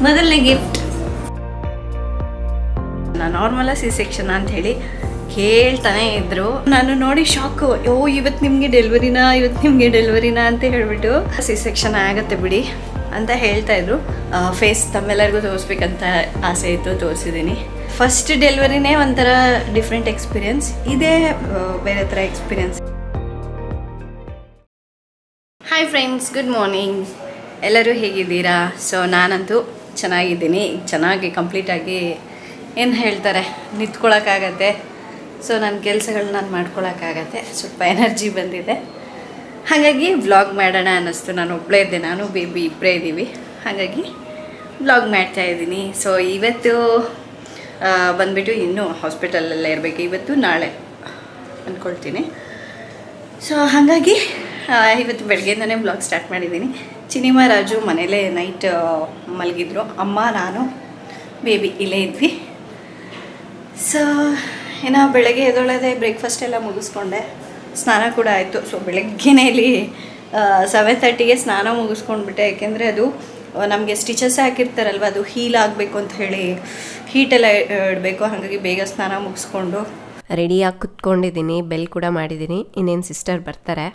ಮೊದಲನೇ gift normal C section ಅಂತ ಹೇಳಿ ಹೇಳ್ತಾನೆ ಇದ್ರು. ನಾನು ನೋಡಿ ಶಾಕು, ಇವತ್ತು ನಿಮಗೆ ಡೆಲಿವರಿನಾ ಅಂತ ಹೇಳ್ಬಿಟ್ಟು ಸಿ ಸೆಕ್ಷನ್ ಆಗತ್ತೆ ಬಿಡಿ ಅಂತ ಹೇಳ್ತಾ ಇದ್ರು. ಫೇಸ್ ತಮ್ಮೆಲ್ಲರಿಗೂ ತೋರಿಸ್ಬೇಕಂತ ಆಸೆ ಇತ್ತು, ತೋರಿಸಿದ್ದೀನಿ. ಫಸ್ಟ್ ಡೆಲಿವರಿನೇ ಒಂಥರ ಡಿಫ್ರೆಂಟ್ ಎಕ್ಸ್ಪೀರಿಯನ್ಸ್, ಇದೇ ಬೇರೆ ಥರ experience. Hi friends, good morning. ಎಲ್ಲರೂ ಹೇಗಿದ್ದೀರಾ? ಸೊ ನಾನಂತೂ ಚೆನ್ನಾಗಿದ್ದೀನಿ. ಚೆನ್ನಾಗಿ ಕಂಪ್ಲೀಟಾಗಿ ಏನು ಹೇಳ್ತಾರೆ, ನಿಂತ್ಕೊಳ್ಳೋಕ್ಕಾಗತ್ತೆ. ಸೊ ನನ್ನ ಕೆಲಸಗಳನ್ನ ನಾನು ಮಾಡ್ಕೊಳಕ್ಕಾಗತ್ತೆ. ಸ್ವಲ್ಪ ಎನರ್ಜಿ ಬಂದಿದೆ, ಹಾಗಾಗಿ ವ್ಲಾಗ್ ಮಾಡೋಣ ಅನ್ನಿಸ್ತು. ನಾನು ಒಬ್ಬಳೇ ಇದ್ದೆ, ನಾನು ಬೇಬಿ ಇಬ್ಬರೇ ಇದ್ದೀವಿ, ಹಾಗಾಗಿ ವ್ಲಾಗ್ ಮಾಡ್ತಾಯಿದ್ದೀನಿ. ಸೊ ಇವತ್ತು ಬಂದುಬಿಟ್ಟು ಇನ್ನೂ ಹಾಸ್ಪಿಟಲಲ್ಲೇ ಇರಬೇಕು, ಇವತ್ತು ನಾಳೆ ಅಂದ್ಕೊಳ್ತೀನಿ. ಸೊ ಹಾಗಾಗಿ ಇವತ್ತು ಬೆಳಗ್ಗೆಯಿಂದನೇ ವ್ಲಾಗ್ ಸ್ಟಾರ್ಟ್ ಮಾಡಿದ್ದೀನಿ. ಚಿನಿಮಾ ರಾಜು ಮನೇಲೇ ನೈಟ್ ಮಲಗಿದ್ರು, ಅಮ್ಮ ನಾನು ಬೇಬಿ ಇಲ್ಲೇ ಇದ್ವಿ. ಸೊ ಏನೋ ಬೆಳಗ್ಗೆ ಎದ್ದೊಳದೆ ಬ್ರೇಕ್ಫಾಸ್ಟ್ ಎಲ್ಲ ಮುಗಿಸ್ಕೊಂಡೆ, ಸ್ನಾನ ಕೂಡ ಆಯಿತು. ಸೊ ಬೆಳಗ್ಗೆನೇ ಇಲ್ಲಿ 7:30ಗೆ ಸ್ನಾನ ಮುಗಿಸ್ಕೊಂಡ್ಬಿಟ್ಟೆ. ಯಾಕೆಂದರೆ ಅದು ನಮಗೆ ಸ್ಟಿಚಸ್ ಹಾಕಿರ್ತಾರಲ್ವ, ಅದು ಹೀಲ್ ಆಗಬೇಕು ಅಂತ ಹೇಳಿ ಹೀಟೆಲ್ಲ ಇಡಬೇಕು. ಹಾಗಾಗಿ ಬೇಗ ಸ್ನಾನ ಮುಗಿಸ್ಕೊಂಡು ರೆಡಿಯಾಗಿ ಕುತ್ಕೊಂಡಿದ್ದೀನಿ. ಬೆಲ್ ಕೂಡ ಮಾಡಿದ್ದೀನಿ. ಇನ್ನೇನು ಸಿಸ್ಟರ್ ಬರ್ತಾರೆ.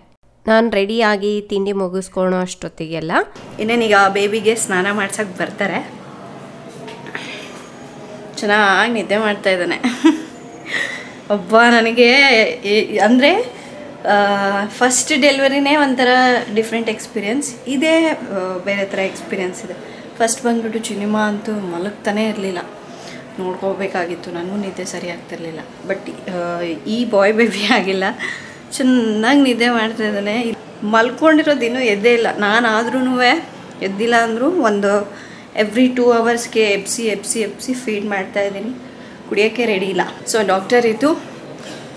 ನಾನು ರೆಡಿಯಾಗಿ ತಿಂಡಿ ಮುಗಿಸ್ಕೊಳೋ ಅಷ್ಟೊತ್ತಿಗೆಲ್ಲ ಇನ್ನೇನೀಗ ಬೇಬಿಗೆ ಸ್ನಾನ ಮಾಡ್ಸೋಕ್ಕೆ ಬರ್ತಾರೆ. ಚೆನ್ನಾಗಿ ನಿದ್ದೆ ಮಾಡ್ತಾ ಇದ್ದಾನೆ ಒಬ್ಬ. ನನಗೆ ಅಂದರೆ ಫಸ್ಟ್ ಡೆಲಿವರಿನೇ ಒಂಥರ ಡಿಫ್ರೆಂಟ್ ಎಕ್ಸ್ಪೀರಿಯನ್ಸ್, ಇದೇ ಬೇರೆ ಥರ ಎಕ್ಸ್ಪೀರಿಯನ್ಸ್ ಇದೆ. ಫಸ್ಟ್ ಬಂದುಬಿಟ್ಟು ಚಿನಿಮಾ ಅಂತೂ ಮಲಗ್ತಾನೇ ಇರಲಿಲ್ಲ, ನೋಡ್ಕೋಬೇಕಾಗಿತ್ತು. ನನಗೂ ನಿದ್ದೆ ಸರಿ ಆಗ್ತಿರ್ಲಿಲ್ಲ. ಬಟ್ ಈ ಬಾಯ್ ಬೇಬಿ ಆಗಿಲ್ಲ, ಚೆನ್ನಾಗಿ ನಿದ್ದೆ ಮಾಡ್ತಾಯಿದ್ದಾನೆ. ಮಲ್ಕೊಂಡಿರೋದು ಇನ್ನೂ ಎದ್ದೇ ಇಲ್ಲ. ನಾನಾದ್ರೂ ಎದ್ದಿಲ್ಲ ಅಂದರೂ ಒಂದು ಎವ್ರಿ 2 ಅವರ್ಸ್ಗೆ ಎಬ್ಸಿ ಫೀಡ್ ಮಾಡ್ತಾಯಿದ್ದೀನಿ. ಕುಡಿಯೋಕ್ಕೆ ರೆಡಿ ಇಲ್ಲ. ಸೊ ಡಾಕ್ಟರ್ ಇತ್ತು,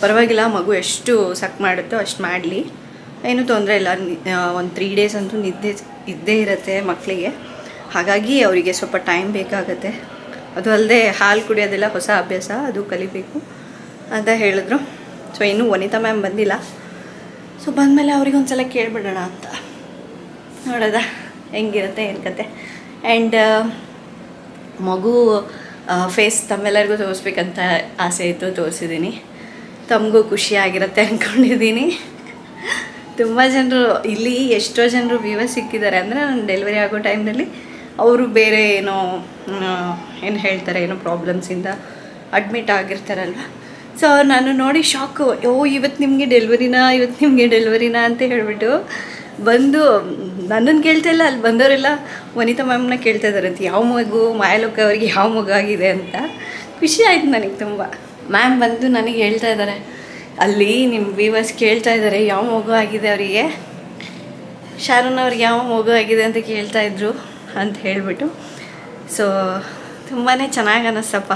ಪರವಾಗಿಲ್ಲ, ಮಗು ಎಷ್ಟು ಸಕ್ ಮಾಡುತ್ತೋ ಅಷ್ಟು ಮಾಡಲಿ, ಏನೂ ತೊಂದರೆ ಇಲ್ಲ. ಒಂದು 3 ಡೇಸ್ ಅಂತೂ ನಿದ್ದೆ ಇದ್ದೇ ಇರುತ್ತೆ ಮಕ್ಕಳಿಗೆ, ಹಾಗಾಗಿ ಅವರಿಗೆ ಸ್ವಲ್ಪ ಟೈಮ್ ಬೇಕಾಗತ್ತೆ. ಅದು ಅಲ್ಲದೆ ಹಾಲು ಕುಡಿಯೋದೆಲ್ಲ ಹೊಸ ಅಭ್ಯಾಸ, ಅದು ಕಲಿಬೇಕು ಅಂತ ಹೇಳಿದ್ರು. ಸೊ ಇನ್ನೂ ವನಿತಾ ಮ್ಯಾಮ್ ಬಂದಿಲ್ಲ. ಸೊ ಬಂದಮೇಲೆ ಅವ್ರಿಗೆ ಒಂದು ಸಲ ಕೇಳಿಬಿಡೋಣ ಅಂತ ನೋಡೋದ ಹೆಂಗಿರುತ್ತೆ ಏನು ಕತೆ. ಆ್ಯಂಡ್ ಮಗು ಫೇಸ್ ತಮ್ಮೆಲ್ಲರಿಗೂ ತೋರಿಸ್ಬೇಕಂತ ಆಸೆ ಇತ್ತು, ತೋರಿಸಿದ್ದೀನಿ. ತಮಗೂ ಖುಷಿಯಾಗಿರುತ್ತೆ ಅಂದ್ಕೊಂಡಿದ್ದೀನಿ. ತುಂಬ ಜನರು ಇಲ್ಲಿ, ಎಷ್ಟೋ ಜನರು ವ್ಯೂವರ್ಸ್ ಸಿಕ್ಕಿದ್ದಾರೆ. ಅಂದರೆ ನಾನು ಡೆಲಿವರಿ ಆಗೋ ಟೈಮ್ನಲ್ಲಿ ಅವರು ಬೇರೆ ಏನು ಹೇಳ್ತಾರೆ, ಏನೋ ಪ್ರಾಬ್ಲಮ್ಸಿಂದ ಅಡ್ಮಿಟ್ ಆಗಿರ್ತಾರಲ್ವ. ಸೊ ನಾನು ನೋಡಿ ಶಾಕು, ಇವತ್ತು ನಿಮಗೆ ಡೆಲಿವರಿನಾ ಅಂತ ಹೇಳ್ಬಿಟ್ಟು ಬಂದು ನನ್ನನ್ನು ಕೇಳ್ತಾ ಇಲ್ಲ, ಅಲ್ಲಿ ಬಂದವರೆಲ್ಲ ವನಿತಾ ಮ್ಯಾಮ್ನ ಕೇಳ್ತಾ ಇದ್ದಾರಂತೆ, ಯಾವ ಮಗು ಮಾಯಲೋಕ ಅವ್ರಿಗೆ ಯಾವ ಮಗು ಆಗಿದೆ ಅಂತ. ಖುಷಿ ಆಯಿತು ನನಗೆ ತುಂಬ. ಮ್ಯಾಮ್ ಬಂದು ನನಗೆ ಹೇಳ್ತಾ ಇದ್ದಾರೆ, ಅಲ್ಲಿ ನಿಮ್ಮ ವ್ಯೂವರ್ಸ್ ಕೇಳ್ತಾ ಇದ್ದಾರೆ ಯಾವ ಮಗು ಆಗಿದೆ ಅವರಿಗೆ, ಶಾರೂನ್ ಅವ್ರಿಗೆ ಯಾವ ಮಗು ಆಗಿದೆ ಅಂತ ಕೇಳ್ತಾಯಿದ್ರು ಅಂತ ಹೇಳಿಬಿಟ್ಟು. ಸೊ ತುಂಬಾ ಚೆನ್ನಾಗಿ ಅನ್ನಿಸ್ತಪ್ಪ,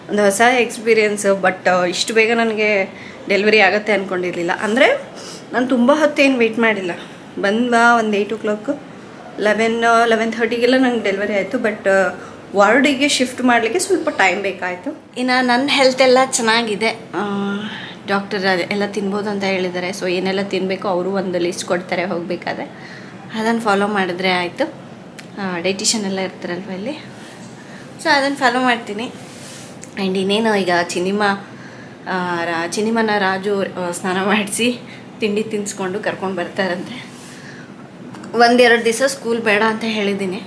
ಒಂದು ಹೊಸ ಎಕ್ಸ್ಪೀರಿಯೆನ್ಸು. ಬಟ್ ಇಷ್ಟು ಬೇಗ ನನಗೆ ಡೆಲಿವರಿ ಆಗುತ್ತೆ ಅಂದ್ಕೊಂಡಿರಲಿಲ್ಲ. ಅಂದರೆ ನಾನು ತುಂಬ ಹೊತ್ತೇನು ವೆಯ್ಟ್ ಮಾಡಿಲ್ಲ, ಬಂದ ಒಂದು 8 o'clock 11:30ಗೆಲ್ಲ ನಂಗೆ ಡೆಲಿವರಿ ಆಯಿತು. ಬಟ್ ವಾರ್ಡಿಗೆ ಶಿಫ್ಟ್ ಮಾಡಲಿಕ್ಕೆ ಸ್ವಲ್ಪ ಟೈಮ್ ಬೇಕಾಯಿತು. ಇನ್ನು ನನ್ನ ಹೆಲ್ತ್ ಎಲ್ಲ ಚೆನ್ನಾಗಿದೆ. ಡಾಕ್ಟರ್ ಎಲ್ಲ ತಿನ್ಬೋದು ಅಂತ ಹೇಳಿದ್ದಾರೆ. ಸೊ ಏನೆಲ್ಲ ತಿನ್ನಬೇಕು ಅವರು ಒಂದು ಲಿಸ್ಟ್ ಕೊಡ್ತಾರೆ ಹೋಗಬೇಕಾದ್ರೆ, ಅದನ್ನು ಫಾಲೋ ಮಾಡಿದ್ರೆ ಆಯಿತು. ಡೈಟಿಷನ್ ಎಲ್ಲ ಇರ್ತಾರಲ್ವ ಇಲ್ಲಿ, ಸೊ ಅದನ್ನು ಫಾಲೋ ಮಾಡ್ತೀನಿ. ಆ್ಯಂಡ್ ಇನ್ನೇನು ಈಗ ಚಿನಿಮನ ರಾಜು ಸ್ನಾನ ಮಾಡಿಸಿ ತಿಂಡಿ ತಿನ್ನಿಸ್ಕೊಂಡು ಕರ್ಕೊಂಡು ಬರ್ತಾರಂತೆ. 1-2 ದಿವಸ ಸ್ಕೂಲ್ ಬೇಡ ಅಂತ ಹೇಳಿದ್ದೀನಿ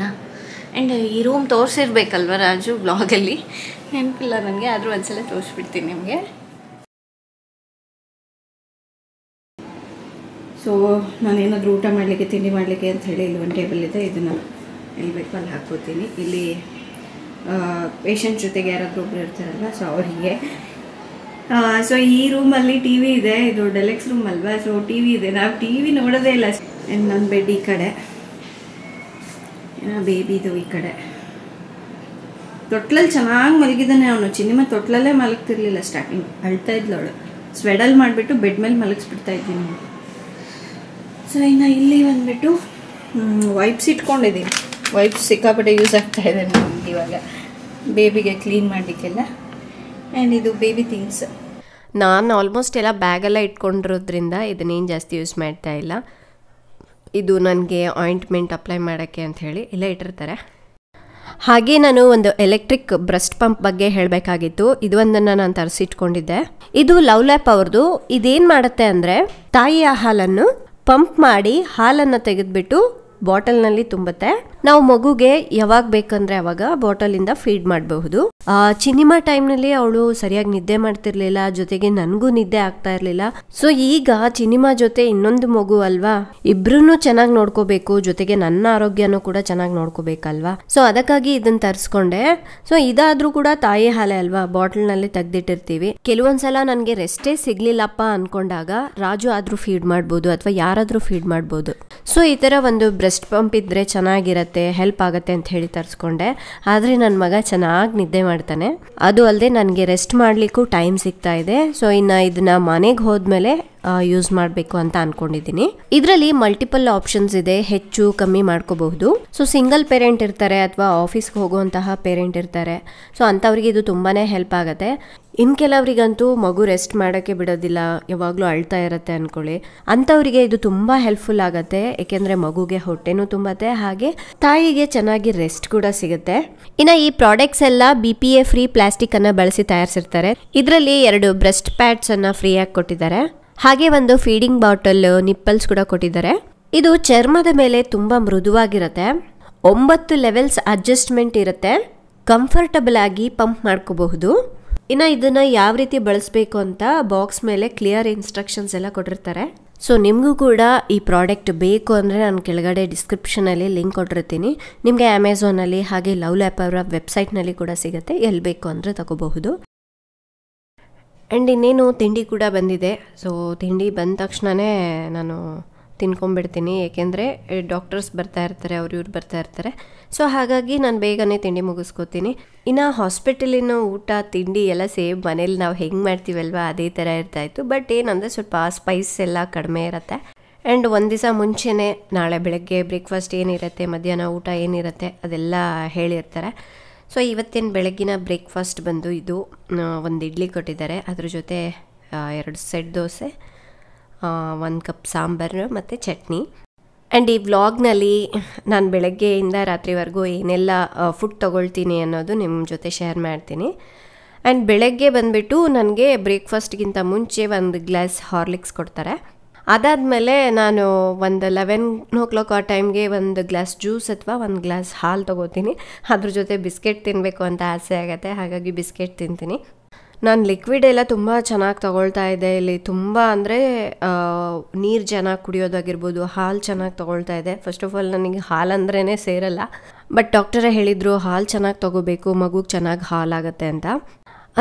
ನಾನು. ಆ್ಯಂಡ್ ಈ ರೂಮ್ ತೋರಿಸಿರ್ಬೇಕಲ್ವ ರಾಜು ಬ್ಲಾಗಲ್ಲಿ, ನೆನಪಿಲ್ಲ ನನಗೆ, ಆದರೂ ಒಂದ್ಸಲ ತೋರಿಸ್ಬಿಡ್ತೀನಿ ನಿಮಗೆ. ಸೊ ನಾನೇನಾದರೂ ಊಟ ಮಾಡಲಿಕ್ಕೆ, ತಿಂಡಿ ಮಾಡಲಿಕ್ಕೆ ಅಂತ ಹೇಳಿ ಇಲ್ಲಿ ಒಂದು ಟೇಬಲ್ ಇದೆ, ಇದನ್ನು ಎಲ್ಲಿ ಬೇಕು ಅಲ್ಲಿ ಹಾಕ್ಕೋತೀನಿ. ಇಲ್ಲಿ ಪೇಷಂಟ್ ಜೊತೆಗೆ ಯಾರಾದರೂ ಒಬ್ಬರು ಇರ್ತಾರಲ್ವ, ಸೊ ಅವರಿಗೆ. ಸೊ ಈ ರೂಮಲ್ಲಿ ಟಿ ವಿ ಇದೆ, ಇದು ಡೆಲೆಕ್ಸ್ ರೂಮ್ ಅಲ್ವಾ, ಸೊ ಟಿ ವಿ ಇದೆ. ನಾವು ಟಿ ವಿ ನೋಡೋದೇ ಇಲ್ಲ. ನನ್ನ ಬೆಡ್ ಈ ಕಡೆ, ಬೇಬಿದು ಈ ಕಡೆ. ತೊಟ್ಲಲ್ಲಿ ಚೆನ್ನಾಗಿ ಮಲಗಿದ್ದಾನೆ ಅವನು. ಚಿನಿಮಾ ತೊಟ್ಲಲ್ಲೇ ಮಲಗ್ತಿರ್ಲಿಲ್ಲ ಸ್ಟಾರ್ಟಿಂಗ್, ಅಳ್ತಾ ಇದ್ಲವಳು. ಸ್ವೆಡಲ್ ಮಾಡಿಬಿಟ್ಟು ಬೆಡ್ ಮೇಲೆ ಮಲಗಿಸ್ಬಿಡ್ತಾ ಇದ್ವಿ ನಾವು. ಸೊ ಇನ್ನು ಇಲ್ಲಿ ಬಂದುಬಿಟ್ಟು ವೈಪ್ಸ್ ಇಟ್ಕೊಂಡಿದ್ದೀನಿ. ವೈಪ್ಸ್ ಸಿಕ್ಕಾಪಟ್ಟೆ ಯೂಸ್ ಆಗ್ತಾಯಿದೆ ನಮ್ಗೆ ಇವಾಗ ಬೇಬಿಗೆ ಕ್ಲೀನ್ ಮಾಡಲಿಕ್ಕೆಲ್ಲ. ಆ್ಯಂಡ್ ಇದು ಬೇಬಿ ಥಿಂಗ್ಸ್. ನಾನು ಆಲ್ಮೋಸ್ಟ್ ಎಲ್ಲ ಬ್ಯಾಗೆಲ್ಲ ಇಟ್ಕೊಂಡಿರೋದ್ರಿಂದ ಇದನ್ನೇನು ಜಾಸ್ತಿ ಯೂಸ್ ಮಾಡ್ತಾ ಇಲ್ಲ. ಇದು ನನಗೆ ಆಯಿಂಟ್ಮೆಂಟ್ ಅಪ್ಲೈ ಮಾಡೋಕ್ಕೆ ಅಂತ ಹೇಳಿ ಇಲ್ಲೇ ಇಟ್ಟಿರ್ತಾರೆ. ಹಾಗೆ ನಾನು ಒಂದು ಎಲೆಕ್ಟ್ರಿಕ್ ಬ್ರೆಸ್ಟ್ ಪಂಪ್ ಬಗ್ಗೆ ಹೇಳಬೇಕಾಗಿತ್ತು. ಇದು ಒಂದನ್ನು ನಾನು ತರಿಸಿಟ್ಕೊಂಡಿದ್ದೆ. ಇದು ಲವ್ ಲ್ಯಾಪ್ ಅವ್ರದ್ದು. ಇದೇನು ಮಾಡುತ್ತೆ ಅಂದರೆ ತಾಯಿಯ ಹಾಲನ್ನು ಪಂಪ್ ಮಾಡಿ ಹಾಲನ್ನು ತೆಗೆದುಬಿಟ್ಟು ಬಾಟಲ್ನಲ್ಲಿ ತುಂಬುತ್ತೆ. ನಾವು ಮಗುಗೆ ಯಾವಾಗ ಬೇಕಂದ್ರೆ ಅವಾಗ ಬಾಟಲಿಂದ ಫೀಡ್ ಮಾಡಬಹುದು. ಚಿನಿಮಾ ಟೈಮ್ನಲ್ಲಿ ಅವಳು ಸರಿಯಾಗಿ ನಿದ್ದೆ ಮಾಡ್ತಿರ್ಲಿಲ್ಲ, ಜೊತೆಗೆ ನನಗೂ ನಿದ್ದೆ ಆಗ್ತಾ ಇರಲಿಲ್ಲ. ಸೊ ಈಗ ಚಿನಿಮಾ ಜೊತೆ ಇನ್ನೊಂದು ಮಗು ಅಲ್ವಾ, ಇಬ್ರು ಚೆನ್ನಾಗಿ ನೋಡ್ಕೋಬೇಕು, ಜೊತೆಗೆ ನನ್ನ ಆರೋಗ್ಯನೂ ಕೂಡ ಚೆನ್ನಾಗಿ ನೋಡ್ಕೋಬೇಕಲ್ವಾ. ಸೊ ಅದಕ್ಕಾಗಿ ಇದನ್ನ ತರಿಸ್ಕೊಂಡೆ. ಸೊ ಇದಾದ್ರೂ ಕೂಡ ತಾಯಿ ಹಾಲೆ ಅಲ್ವಾ, ಬಾಟಲ್ನಲ್ಲಿ ತೆಗ್ದಿಟ್ಟಿರ್ತೀವಿ. ಕೆಲವೊಂದ್ಸಲ ನನಗೆ ರೆಸ್ಟೇ ಸಿಗ್ಲಿಲ್ಲಪ್ಪ ಅನ್ಕೊಂಡಾಗ ರಾಜು ಆದ್ರೂ ಫೀಡ್ ಮಾಡ್ಬೋದು ಅಥವಾ ಯಾರಾದ್ರೂ ಫೀಡ್ ಮಾಡ್ಬೋದು. ಸೊ ಈ ತರ ಒಂದು ಬ್ರೆಸ್ಟ್ ಪಂಪ್ ಇದ್ರೆ ಚೆನ್ನಾಗಿರತ್ತೆ, ಹೆಲ್ಪ್ ಆಗುತ್ತೆ ಅಂತ ಹೇಳಿ ತರಿಸ್ಕೊಂಡೆ. ಆದರೆ ನನ್ನ ಮಗ ಚೆನ್ನಾಗಿ ನಿದ್ದೆ ಮಾಡ್ತಾನೆ. ಅದು ಅಲ್ಲದೆ ನನಗೆ ರೆಸ್ಟ್ ಮಾಡಲಿಕ್ಕೂ ಟೈಮ್ ಸಿಗ್ತಾ ಇದೆ. ಸೊ ಇನ್ನು ಇದನ್ನ ಮನೆಗೆ ಹೋದ್ಮೇಲೆ ಯೂಸ್ ಮಾಡಬೇಕು ಅಂತ ಅನ್ಕೊಂಡಿದ್ದೀನಿ. ಇದರಲ್ಲಿ ಮಲ್ಟಿಪಲ್ ಆಪ್ಷನ್ಸ್ ಇದೆ, ಹೆಚ್ಚು ಕಮ್ಮಿ ಮಾಡ್ಕೋಬಹುದು. ಸೊ ಸಿಂಗಲ್ ಪೇರೆಂಟ್ ಇರ್ತಾರೆ ಅಥವಾ ಆಫೀಸ್ಗೆ ಹೋಗುವಂತಹ ಪೇರೆಂಟ್ ಇರ್ತಾರೆ. ಸೊ ಅಂಥವ್ರಿಗೆ ಇದು ತುಂಬಾನೇ ಹೆಲ್ಪ್ ಆಗುತ್ತೆ. ಇನ್ನು ಕೆಲವರಿಗಂತೂ ಮಗು ರೆಸ್ಟ್ ಮಾಡೋಕ್ಕೆ ಬಿಡೋದಿಲ್ಲ, ಯಾವಾಗಲೂ ಅಳ್ತಾ ಇರುತ್ತೆ ಅಂದ್ಕೊಳ್ಳಿ, ಅಂಥವರಿಗೆ ಇದು ತುಂಬ ಹೆಲ್ಪ್ಫುಲ್ ಆಗುತ್ತೆ. ಏಕೆಂದರೆ ಮಗುಗೆ ಹೊಟ್ಟೆನೂ ತುಂಬತ್ತೆ, ಹಾಗೆ ತಾಯಿಗೆ ಚೆನ್ನಾಗಿ ರೆಸ್ಟ್ ಕೂಡ ಸಿಗುತ್ತೆ. ಇನ್ನು ಈ ಪ್ರಾಡಕ್ಟ್ಸ್ ಎಲ್ಲ BPA ಫ್ರೀ ಪ್ಲಾಸ್ಟಿಕ್ ಅನ್ನು ಬಳಸಿ ತಯಾರಿಸಿರ್ತಾರೆ. ಇದರಲ್ಲಿ 2 ಬ್ರೆಸ್ಟ್ ಪ್ಯಾಡ್ಸ್ ಅನ್ನು ಫ್ರೀಯಾಗಿ ಕೊಟ್ಟಿದ್ದಾರೆ. ಹಾಗೆ ಒಂದು ಫೀಡಿಂಗ್ ಬಾಟಲ್, ನಿಪ್ಪಲ್ಸ್ ಕೂಡ ಕೊಟ್ಟಿದ್ದಾರೆ. ಇದು ಚರ್ಮದ ಮೇಲೆ ತುಂಬ ಮೃದುವಾಗಿರುತ್ತೆ. 9 ಲೆವೆಲ್ಸ್ ಅಡ್ಜಸ್ಟ್ಮೆಂಟ್ ಇರುತ್ತೆ. ಕಂಫರ್ಟಬಲ್ ಆಗಿ ಪಂಪ್ ಮಾಡ್ಕೋಬಹುದು. ಇನ್ನು ಇದನ್ನ ಯಾವ ರೀತಿ ಬಳಸಬೇಕು ಅಂತ ಬಾಕ್ಸ್ ಮೇಲೆ ಕ್ಲಿಯರ್ ಇನ್ಸ್ಟ್ರಕ್ಷನ್ಸ್ ಎಲ್ಲ ಕೊಟ್ಟಿರ್ತಾರೆ. ಸೊ ನಿಮಗೂ ಕೂಡ ಈ ಪ್ರಾಡಕ್ಟ್ ಬೇಕು ಅಂದರೆ ನಾನು ಕೆಳಗಡೆ ಡಿಸ್ಕ್ರಿಪ್ಷನಲ್ಲಿ ಲಿಂಕ್ ಕೊಟ್ಟಿರ್ತೀನಿ. ನಿಮಗೆ ಅಮೆಝಾನಲ್ಲಿ ಹಾಗೆ ಲವ್ ಲ್ಯಾಪ್ ಅವರ ವೆಬ್ಸೈಟ್ನಲ್ಲಿ ಕೂಡ ಸಿಗುತ್ತೆ, ಎಲ್ಲಿ ಬೇಕು ಅಂದರೆ ತಗೋಬಹುದು. ಆ್ಯಂಡ್ ಇನ್ನೇನು ತಿಂಡಿ ಕೂಡ ಬಂದಿದೆ. ಸೊ ತಿಂಡಿ ಬಂದ ತಕ್ಷಣವೇ ನಾನು ತಿನ್ಕೊಂಡ್ಬಿಡ್ತೀನಿ, ಏಕೆಂದರೆ ಡಾಕ್ಟರ್ಸ್ ಬರ್ತಾ ಇರ್ತಾರೆ, ಇವ್ರು ಬರ್ತಾ ಇರ್ತಾರೆ. ಸೊ ಹಾಗಾಗಿ ನಾನು ಬೇಗನೆ ತಿಂಡಿ ಮುಗಿಸ್ಕೋತೀನಿ. ಇನ್ನು ಹಾಸ್ಪಿಟಲಿನ ಊಟ ತಿಂಡಿ ಎಲ್ಲ ಸೇಮ್ ಮನೇಲಿ ನಾವು ಹೆಂಗೆ ಮಾಡ್ತೀವಲ್ವ ಅದೇ ಥರ ಇರ್ತಾಯಿತ್ತು. ಬಟ್ ಏನಂದರೆ ಸ್ವಲ್ಪ ಸ್ಪೈಸ್ ಎಲ್ಲ ಕಡಿಮೆ ಇರುತ್ತೆ. ಆ್ಯಂಡ್ ಒಂದು ದಿವಸ ಮುಂಚೆನೇ ನಾಳೆ ಬೆಳಗ್ಗೆ ಬ್ರೇಕ್ಫಾಸ್ಟ್ ಏನಿರುತ್ತೆ, ಮಧ್ಯಾಹ್ನ ಊಟ ಏನಿರುತ್ತೆ ಅದೆಲ್ಲ ಹೇಳಿರ್ತಾರೆ. ಸೊ ಇವತ್ತಿನ ಬೆಳಗ್ಗಿನ ಬ್ರೇಕ್ಫಾಸ್ಟ್ ಬಂದು ಇದು 1 ಇಡ್ಲಿ ಕೊಟ್ಟಿದ್ದಾರೆ, ಅದ್ರ ಜೊತೆ 2 ಸೆಟ್ ದೋಸೆ, 1 ಕಪ್ ಸಾಂಬಾರು ಮತ್ತು ಚಟ್ನಿ. ಆ್ಯಂಡ್ ಈ ವ್ಲಾಗ್ನಲ್ಲಿ ನಾನು ಬೆಳಗ್ಗೆಯಿಂದ ರಾತ್ರಿವರೆಗೂ ಏನೆಲ್ಲ ಫುಡ್ ತೊಗೊಳ್ತೀನಿ ಅನ್ನೋದು ನಿಮ್ಮ ಜೊತೆ ಶೇರ್ ಮಾಡ್ತೀನಿ. ಆ್ಯಂಡ್ ಬೆಳಗ್ಗೆ ಬಂದುಬಿಟ್ಟು ನನಗೆ ಬ್ರೇಕ್ಫಾಸ್ಟ್ಗಿಂತ ಮುಂಚೆ 1 ಗ್ಲಾಸ್ ಹಾರ್ಲಿಕ್ಸ್ ಕೊಡ್ತಾರೆ. ಅದಾದಮೇಲೆ ನಾನು ಒಂದು 11 o'clock ಆ ಟೈಮ್ಗೆ 1 ಗ್ಲಾಸ್ ಜ್ಯೂಸ್ ಅಥವಾ 1 ಗ್ಲಾಸ್ ಹಾಲು ತೊಗೋತೀನಿ. ಅದ್ರ ಜೊತೆ ಬಿಸ್ಕೆಟ್ ತಿನ್ನಬೇಕು ಅಂತ ಆಸೆ ಆಗುತ್ತೆ, ಹಾಗಾಗಿ ಬಿಸ್ಕೆಟ್ ತಿಂತೀನಿ. ನಾನು ಲಿಕ್ವಿಡ್ ಎಲ್ಲ ತುಂಬ ಚೆನ್ನಾಗಿ ತೊಗೊಳ್ತಾ ಇದ್ದೆ. ಇಲ್ಲಿ ತುಂಬ ಅಂದರೆ ನೀರು ಚೆನ್ನಾಗಿ ಕುಡಿಯೋದಾಗಿರ್ಬೋದು, ಹಾಲು ಚೆನ್ನಾಗಿ ತೊಗೊಳ್ತಾ ಇದೆ. ಫಸ್ಟ್ ಆಫ್ ಆಲ್ ನನಗೆ ಹಾಲು ಅಂದ್ರೇ ಸೇರಲ್ಲ, ಬಟ್ ಡಾಕ್ಟರೇ ಹೇಳಿದರು ಹಾಲು ಚೆನ್ನಾಗಿ ತೊಗೋಬೇಕು, ಮಗುಗೆ ಚೆನ್ನಾಗಿ ಹಾಲಾಗುತ್ತೆ ಅಂತ.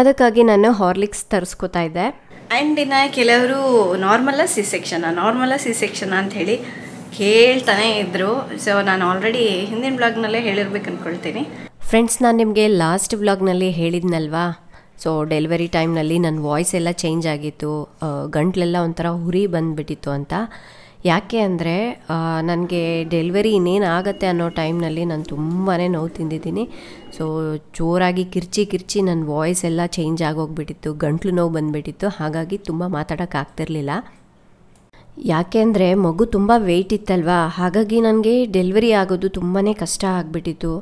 ಅದಕ್ಕಾಗಿ ನಾನು ಹಾರ್ಲಿಕ್ಸ್ ತರಿಸ್ಕೊತಾ ಇದ್ದೆ. ಆ್ಯಂಡ್ ಇನ್ನು ಕೆಲವರು ನಾರ್ಮಲ ಸಿ ಸೆಕ್ಷನ್ ಅಂತ ಹೇಳಿ ಹೇಳ್ತಾನೆ ಇದ್ದರು. ಸೊ ನಾನು ಆಲ್ರೆಡಿ ಹಿಂದಿನ ಬ್ಲಾಗ್ನಲ್ಲೇ ಹೇಳಿರ್ಬೇಕು ಅಂದ್ಕೊಳ್ತೀನಿ. ಫ್ರೆಂಡ್ಸ್, ನಾನು ನಿಮಗೆ ಲಾಸ್ಟ್ ವ್ಲಾಗ್ನಲ್ಲಿ ಹೇಳಿದ್ನಲ್ವಾ, ಸೊ ಡೆಲಿವರಿ ಟೈಮ್ನಲ್ಲಿ ನನ್ನ ವಾಯ್ಸ್ ಎಲ್ಲ ಚೇಂಜ್ ಆಗಿತ್ತು, ಗಂಟ್ಲೆಲ್ಲ ಒಂಥರ ಉರಿ ಬಂದುಬಿಟ್ಟಿತ್ತು ಅಂತ. ಯಾಕೆ ಅಂದರೆ ನನಗೆ ಡೆಲಿವರಿ ಇನ್ನೇನು ಆಗುತ್ತೆ ಅನ್ನೋ ಟೈಮ್ನಲ್ಲಿ ನಾನು ತುಂಬಾ ನೋವು ತಿಂದಿದ್ದೀನಿ. ಸೊ ಜೋರಾಗಿ ಕಿರ್ಚಿ ನನ್ನ ವಾಯ್ಸ್ ಎಲ್ಲ ಚೇಂಜ್ ಆಗೋಗ್ಬಿಟ್ಟಿತ್ತು, ಗಂಟ್ಲು ನೋವು ಬಂದುಬಿಟ್ಟಿತ್ತು. ಹಾಗಾಗಿ ತುಂಬ ಮಾತಾಡೋಕ್ಕಾಗ್ತಿರ್ಲಿಲ್ಲ. ಯಾಕೆ ಅಂದರೆ ಮಗು ತುಂಬ ವೆಯ್ಟ್ ಇತ್ತಲ್ವಾ, ಹಾಗಾಗಿ ನನಗೆ ಡೆಲಿವರಿ ಆಗೋದು ತುಂಬಾ ಕಷ್ಟ ಆಗಿಬಿಟ್ಟಿತ್ತು.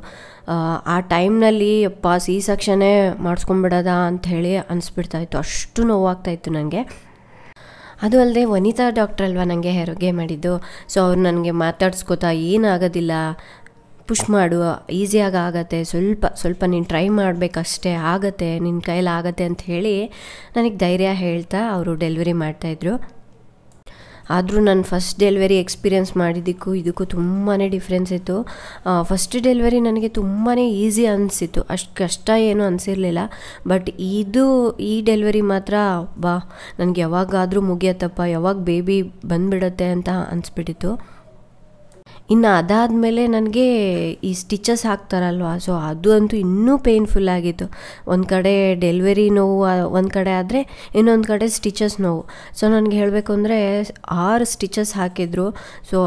ಆ ಟೈಮ್ನಲ್ಲಿ ಸಿ ಸೆಕ್ಷನ್ನೇ ಮಾಡಿಸ್ಕೊಂಬಿಡೋದ ಅಂಥೇಳಿ ಅನಿಸ್ಬಿಡ್ತಾಯಿತ್ತು, ಅಷ್ಟು ನೋವಾಗ್ತಾಯಿತ್ತು ನನಗೆ. ಅದು ಅಲ್ಲದೆ ವನಿತಾ ಡಾಕ್ಟ್ರ್ ಅಲ್ವಾ ನನಗೆ ಹೆರಿಗೆ ಮಾಡಿದ್ದು. ಸೊ ಅವ್ರು ನನಗೆ ಮಾತಾಡ್ಸ್ಕೊತಾ ಏನಾಗೋದಿಲ್ಲ, ಪುಷ್ ಮಾಡು, ಈಸಿಯಾಗಿ ಆಗತ್ತೆ, ಸ್ವಲ್ಪ ನೀನು ಟ್ರೈ ಮಾಡಬೇಕಷ್ಟೇ, ಆಗತ್ತೆ, ನಿನ್ನ ಕೈಲಿ ಆಗತ್ತೆ ಅಂತ ಹೇಳಿ ನನಗೆ ಧೈರ್ಯ ಹೇಳ್ತಾ ಅವರು ಡೆಲಿವರಿ ಮಾಡ್ತಾಯಿದ್ರು. ಆದರೂ ನಾನು ಫಸ್ಟ್ ಡೆಲಿವರಿ ಎಕ್ಸ್ಪೀರಿಯೆನ್ಸ್ ಮಾಡಿದ್ದಕ್ಕೂ ಇದಕ್ಕೂ ತುಂಬಾ ಡಿಫ್ರೆನ್ಸ್ ಇತ್ತು. ಫಸ್ಟ್ ಡೆಲಿವರಿ ನನಗೆ ತುಂಬಾ ಈಸಿ ಅನಿಸಿತ್ತು, ಅಷ್ಟು ಕಷ್ಟ ಏನೂ ಅನಿಸಿರಲಿಲ್ಲ. ಬಟ್ ಈ ಡೆಲಿವರಿ ಮಾತ್ರ ನನಗೆ ಯಾವಾಗಾದರೂ ಮುಗಿಯತ್ತಪ್ಪ, ಯಾವಾಗ ಬೇಬಿ ಬಂದುಬಿಡತ್ತೆ ಅಂತ ಅನಿಸ್ಬಿಟ್ಟಿತ್ತು. ಇನ್ನು ಅದಾದಮೇಲೆ ನನಗೆ ಈ ಸ್ಟಿಚಸ್ ಹಾಕ್ತಾರಲ್ವ, ಸೊ ಅದು ಅಂತೂ ಇನ್ನೂ ಪೇನ್ಫುಲ್ ಆಗಿತ್ತು. ಒಂದು ಕಡೆ ಡೆಲಿವರಿ ನೋವು ಒಂದು ಕಡೆ ಆದರೆ ಇನ್ನೊಂದು ಕಡೆ ಸ್ಟಿಚಸ್ ನೋವು. ಸೊ ನನಗೆ ಹೇಳಬೇಕು ಅಂದರೆ 6 ಸ್ಟಿಚಸ್ ಹಾಕಿದ್ರು. ಸೊ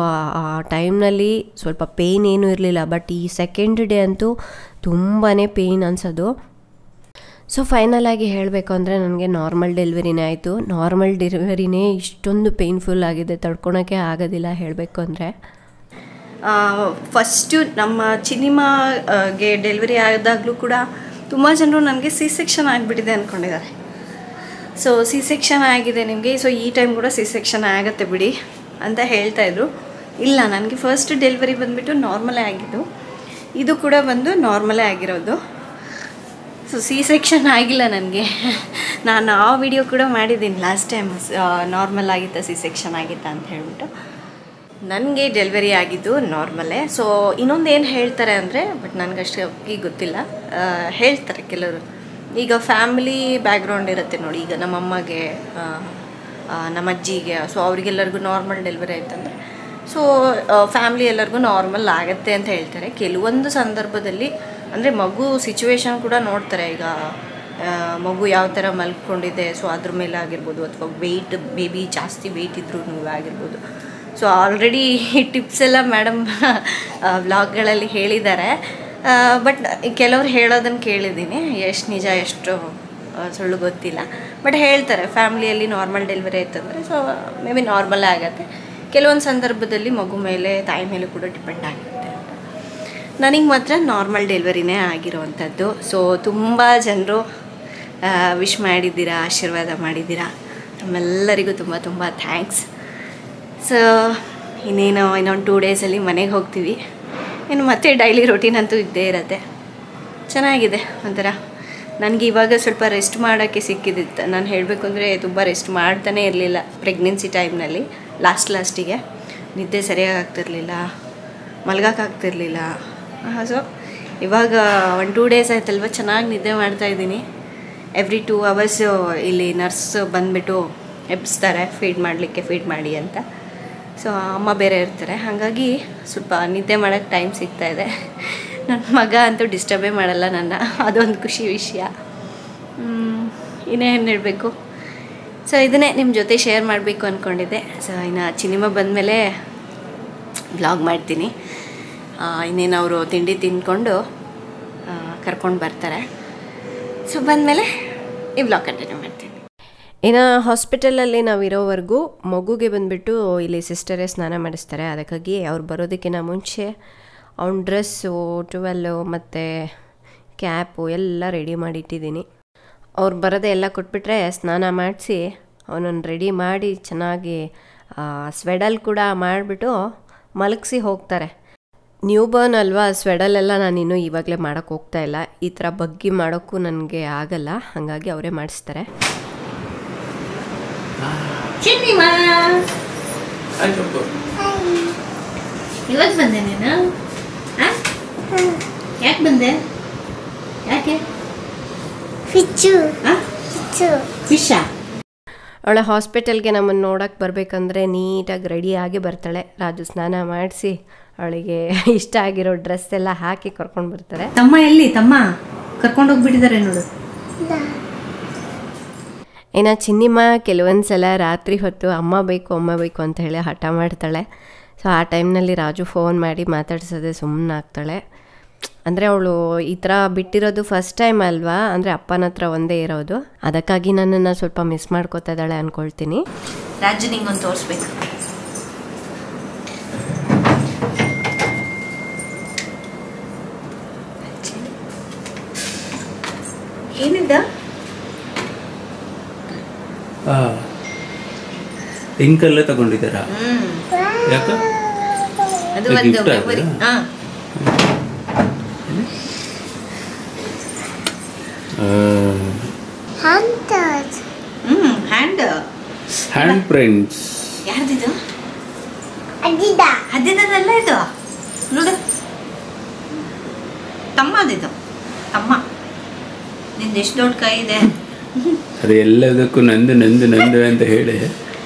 ಆ ಟೈಮ್ನಲ್ಲಿ ಸ್ವಲ್ಪ ಪೇಯ್ನ್ ಏನೂ ಇರಲಿಲ್ಲ, ಬಟ್ ಈ ಸೆಕೆಂಡ್ ಡೇ ಅಂತೂ ತುಂಬಾ ಪೇಯ್ನ್ ಅನಿಸೋದು. ಸೊ ಫೈನಲ್ ಆಗಿ ಹೇಳಬೇಕು ಅಂದರೆ ನನಗೆ ನಾರ್ಮಲ್ ಡೆಲಿವರಿನೇ ಆಯಿತು. ನಾರ್ಮಲ್ ಡೆಲಿವರಿನೇ ಇಷ್ಟೊಂದು ಪೇಯ್ನ್ಫುಲ್ ಆಗಿದೆ, ತಡ್ಕೊಳೋಕ್ಕೆ ಆಗೋದಿಲ್ಲ ಹೇಳಬೇಕು ಅಂದರೆ. ಫಸ್ಟು ನಮ್ಮ ಚಿನಿಮಾಗೆ ಡೆಲಿವರಿ ಆದಾಗಲೂ ಕೂಡ ತುಂಬ ಜನರು ನನಗೆ ಸಿ ಸೆಕ್ಷನ್ ಆಗಿಬಿಟ್ಟಿದೆ ಅಂದ್ಕೊಂಡಿದ್ದಾರೆ. ಸೊ ಸಿ ಸೆಕ್ಷನ್ ಆಗಿದೆ ನಿಮಗೆ, ಸೊ ಈ ಟೈಮ್ ಕೂಡ ಸಿ ಸೆಕ್ಷನ್ ಆಗುತ್ತೆ ಬಿಡಿ ಅಂತ ಹೇಳ್ತಾಯಿದ್ರು. ಇಲ್ಲ, ನನಗೆ ಫಸ್ಟ್ ಡೆಲಿವರಿ ಬಂದುಬಿಟ್ಟು ನಾರ್ಮಲೇ ಆಗಿದ್ದು, ಇದು ಕೂಡ ಬಂದು ನಾರ್ಮಲೇ ಆಗಿರೋದು. ಸೊ ಸಿ ಸೆಕ್ಷನ್ ಆಗಿಲ್ಲ ನನಗೆ. ನಾನು ಆ ವಿಡಿಯೋ ಕೂಡ ಮಾಡಿದ್ದೀನಿ ಲಾಸ್ಟ್ ಟೈಮ್, ನಾರ್ಮಲ್ ಆಗಿತ್ತಾ ಸಿ ಸೆಕ್ಷನ್ ಆಗಿತ್ತಾ ಅಂತ ಹೇಳ್ಬಿಟ್ಟು. ನನಗೆ ಡೆಲಿವರಿ ಆಗಿದ್ದು ನಾರ್ಮಲೇ. ಸೊ ಇನ್ನೊಂದು ಏನು ಹೇಳ್ತಾರೆ ಅಂದರೆ, ಬಟ್ ನನಗಷ್ಟು ಗೊತ್ತಿಲ್ಲ, ಹೇಳ್ತಾರೆ ಕೆಲವರು. ಈಗ ಫ್ಯಾಮಿಲಿ ಬ್ಯಾಕ್ಗ್ರೌಂಡ್ ಇರುತ್ತೆ ನೋಡಿ, ಈಗ ನಮ್ಮಮ್ಮಗೆ, ನಮ್ಮ ಅಜ್ಜಿಗೆ, ಸೊ ಅವರಿಗೆಲ್ಲರಿಗೂ ನಾರ್ಮಲ್ ಡೆಲಿವರಿ ಆಯ್ತಂದರೆ ಸೊ ಫ್ಯಾಮ್ಲಿ ಎಲ್ಲರಿಗೂ ನಾರ್ಮಲ್ ಆಗುತ್ತೆ ಅಂತ ಹೇಳ್ತಾರೆ. ಕೆಲವೊಂದು ಸಂದರ್ಭದಲ್ಲಿ ಅಂದರೆ ಮಗು ಸಿಚುವೇಶನ್ ಕೂಡ ನೋಡ್ತಾರೆ. ಈಗ ಮಗು ಯಾವ ಥರ ಮಲ್ಕೊಂಡಿದೆ, ಸೊ ಅದ್ರ ಮೇಲೆ ಆಗಿರ್ಬೋದು, ಅಥವಾ ವೆಯ್ಟ್, ಬೇಬಿ ಜಾಸ್ತಿ ವೆಯ್ಟ್ ಇದ್ರೂ ಆಗಿರ್ಬೋದು. ಸೊ ಆಲ್ರೆಡಿ ಟಿಪ್ಸ್ ಎಲ್ಲ ಮೇಡಮ್ ವ್ಲಾಗ್ಗಳಲ್ಲಿ ಹೇಳಿದ್ದಾರೆ. ಬಟ್ ಕೆಲವ್ರು ಹೇಳೋದನ್ನು ಕೇಳಿದ್ದೀನಿ, ಎಷ್ಟು ನಿಜ ಎಷ್ಟು ಸುಳ್ಳು ಗೊತ್ತಿಲ್ಲ. ಬಟ್ ಹೇಳ್ತಾರೆ ಫ್ಯಾಮ್ಲಿಯಲ್ಲಿ ನಾರ್ಮಲ್ ಡೆಲಿವರಿ ಆಯ್ತಂದರೆ ಸೊ ಮೇ ಬಿ ನಾರ್ಮಲ್ ಆಗುತ್ತೆ. ಕೆಲವೊಂದು ಸಂದರ್ಭದಲ್ಲಿ ಮಗು ಮೇಲೆ, ತಾಯಿ ಮೇಲೆ ಕೂಡ ಡಿಪೆಂಡ್ ಆಗುತ್ತೆ ಅಂತ. ನನಗೆ ಮಾತ್ರ ನಾರ್ಮಲ್ ಡೆಲಿವರಿನೇ ಆಗಿರೋವಂಥದ್ದು. ಸೊ ತುಂಬ ಜನರು ವಿಶ್ ಮಾಡಿದ್ದೀರಾ, ಆಶೀರ್ವಾದ ಮಾಡಿದ್ದೀರಾ, ನಮ್ಮೆಲ್ಲರಿಗೂ ತುಂಬ ತುಂಬ ಥ್ಯಾಂಕ್ಸ್. ಸೊ ಇನ್ನೊಂದು 2 ಡೇಸಲ್ಲಿ ಮನೆಗೆ ಹೋಗ್ತೀವಿ. ಇನ್ನು ಮತ್ತೆ ಡೈಲಿ ರೊಟೀನ್ ಅಂತೂ ಇದ್ದೇ ಇರುತ್ತೆ. ಚೆನ್ನಾಗಿದೆ ಒಂಥರ. ನನಗೆ ಇವಾಗ ಸ್ವಲ್ಪ ರೆಸ್ಟ್ ಮಾಡೋಕ್ಕೆ ಸಿಕ್ಕಿದ್ದಿತ್ತು. ನಾನು ಹೇಳಬೇಕು ಅಂದರೆ ತುಂಬ ರೆಸ್ಟ್ ಮಾಡ್ತಾನೇ ಇರಲಿಲ್ಲ ಪ್ರೆಗ್ನೆನ್ಸಿ ಟೈಮ್ನಲ್ಲಿ. ಲಾಸ್ಟಿಗೆ ನಿದ್ದೆ ಸರಿಯಾಗಿ ಆಗ್ತಿರ್ಲಿಲ್ಲ, ಮಲ್ಗೋಕ್ಕಾಗ್ತಿರ್ಲಿಲ್ಲ. ಸೊ ಇವಾಗ 1-2 ಡೇಸ್ ಆಯ್ತಲ್ವ, ಚೆನ್ನಾಗಿ ನಿದ್ದೆ ಮಾಡ್ತಾಯಿದ್ದೀನಿ. ಎವ್ರಿ 2 hours ಇಲ್ಲಿ ನರ್ಸ್ ಬಂದುಬಿಟ್ಟು ಎಬ್ಬಿಸ್ತಾರೆ ಫೀಡ್ ಮಾಡಿ ಅಂತ. ಸೊ ಅಮ್ಮ ಬೇರೆ ಇರ್ತಾರೆ, ಹಾಗಾಗಿ ಸ್ವಲ್ಪ ನಿದ್ದೆ ಮಾಡೋಕ್ಕೆ ಟೈಮ್ ಸಿಗ್ತಾಯಿದೆ. ನನ್ನ ಮಗ ಅಂತೂ ಡಿಸ್ಟರ್ಬೇ ಮಾಡಲ್ಲ ನನ್ನ, ಅದೊಂದು ಖುಷಿ ವಿಷಯ. ಇನ್ನೇನು ಹೇಳಬೇಕು. ಸೊ ಇದನ್ನೇ ನಿಮ್ಮ ಜೊತೆ ಶೇರ್ ಮಾಡಬೇಕು ಅಂದ್ಕೊಂಡಿದ್ದೆ. ಸೊ ಇನ್ನು ಸಿನಿಮಾ ಬಂದಮೇಲೆ ವ್ಲಾಗ್ ಮಾಡ್ತೀನಿ. ಇನ್ನೇನು ಅವರು ತಿಂಡಿ ತಿಂದ್ಕೊಂಡು ಕರ್ಕೊಂಡು ಬರ್ತಾರೆ. ಸೊ ಬಂದಮೇಲೆ ಈ ವ್ಲಾಗ್ ಕಂಟಿನ್ಯೂ ಮಾಡ್ತೀನಿ. ಇನ್ನು ಹಾಸ್ಪಿಟಲಲ್ಲಿ ನಾವಿರೋವರೆಗೂ ಮಗುಗೆ ಬಂದುಬಿಟ್ಟು ಇಲ್ಲಿ ಸಿಸ್ಟರೇ ಸ್ನಾನ ಮಾಡಿಸ್ತಾರೆ. ಅದಕ್ಕಾಗಿ ಅವ್ರು ಬರೋದಕ್ಕಿಂತ ಮುಂಚೆ ಅವ್ನ ಡ್ರೆಸ್ಸು, ಟುವೆಲ್ಲು ಮತ್ತು ಕ್ಯಾಪು ಎಲ್ಲ ರೆಡಿ ಮಾಡಿಟ್ಟಿದ್ದೀನಿ. ಅವ್ರು ಬರೋದೇ ಎಲ್ಲ ಕೊಟ್ಬಿಟ್ರೆ ಸ್ನಾನ ಮಾಡಿಸಿ ಅವನನ್ನು ರೆಡಿ ಮಾಡಿ ಚೆನ್ನಾಗಿ ಸ್ವೆಡಲ್ ಕೂಡ ಮಾಡಿಬಿಟ್ಟು ಮಲಗಿಸಿ ಹೋಗ್ತಾರೆ. ನ್ಯೂ ಬರ್ನ್ ಅಲ್ವಾ, ಸ್ವೆಡಲೆಲ್ಲ ನಾನಿನ್ನೂ ಇವಾಗಲೇ ಮಾಡೋಕ್ಕೆ ಹೋಗ್ತಾಯಿಲ್ಲ. ಈ ಥರ ಬಗ್ಗಿ ಮಾಡೋಕ್ಕೂ ನನಗೆ ಆಗಲ್ಲ, ಹಾಗಾಗಿ ಅವರೇ ಮಾಡಿಸ್ತಾರೆ. ಇವತ್ತು ಬಂದೆ ನೀನು? ಯಾಕೆ ಬಂದೆ? ಯಾಕೆ? ಫಿಶಾ? ಅವಳ ಹಾಸ್ಪಿಟಲ್ಗೆ ನಮ್ಮನ್ನು ನೋಡೋಕ್ಕೆ ಬರಬೇಕಂದ್ರೆ ನೀಟಾಗಿ ರೆಡಿಯಾಗಿ ಬರ್ತಾಳೆ. ರಾಜು ಸ್ನಾನ ಮಾಡಿಸಿ ಅವಳಿಗೆ ಇಷ್ಟ ಆಗಿರೋ ಡ್ರೆಸ್ ಎಲ್ಲ ಹಾಕಿ ಕರ್ಕೊಂಡು ಬರ್ತಾರೆ. ತಮ್ಮ ಎಲ್ಲಿ? ತಮ್ಮ ಕರ್ಕೊಂಡು ಹೋಗ್ಬಿಟ್ಟಿದ್ದಾರೆ ನೋಡು. ಇನ್ನು ಚಿನ್ನಿಮ್ಮ ಕೆಲವೊಂದು ಸಲ ರಾತ್ರಿ ಹೊತ್ತು ಅಮ್ಮ ಬೇಕು ಅಂತ ಹೇಳಿ ಹಠ ಮಾಡ್ತಾಳೆ. ಸೊ ಆ ಟೈಮ್ನಲ್ಲಿ ರಾಜು ಫೋನ್ ಮಾಡಿ ಮಾತಾಡ್ಸೋದೆ ಸುಮ್ಮನೆ ಆಗ್ತಾಳೆ. ಅಂದರೆ ಅವಳು ಈ ಥರ ಬಿಟ್ಟಿರೋದು ಫಸ್ಟ್ ಟೈಮ್ ಅಲ್ವಾ, ಅಂದರೆ ಅಪ್ಪನ ಹತ್ರ ಒಂದೇ ಇರೋದು, ಅದಕ್ಕಾಗಿ ನನ್ನನ್ನು ಸ್ವಲ್ಪ ಮಿಸ್ ಮಾಡ್ಕೋತಾ ಇದ್ದಾಳೆ ಅಂದ್ಕೊಳ್ತೀನಿ. ರಾಜು ನಿಂಗೊಂದು ತೋರಿಸ್ಬೇಕು. ಏನಿದ್ದ? ಪಿಂಕಲ್ಲೇ ತಗೊಂಡಿದ್ದಾರಾ? ಯಾಕ? ಅದು ಒಂದು ಮೆಮೊರಿ. Hand prints. ಯಾರ್ದಿದು? ಅದಿದ್ದಲ್ಲ ಇದು ನೋಡು. ತಮ್ಮದಿದು. ತಮ್ಮ ನಿಂದು ಎಷ್ಟು ದೊಡ್ಡ ಕೈ ಇದೆ. ಅದು ಎಲ್ಲದಕ್ಕೂ ನಂದು ನಂದು ನಂದು ಅಂತ ಹೇಳಿ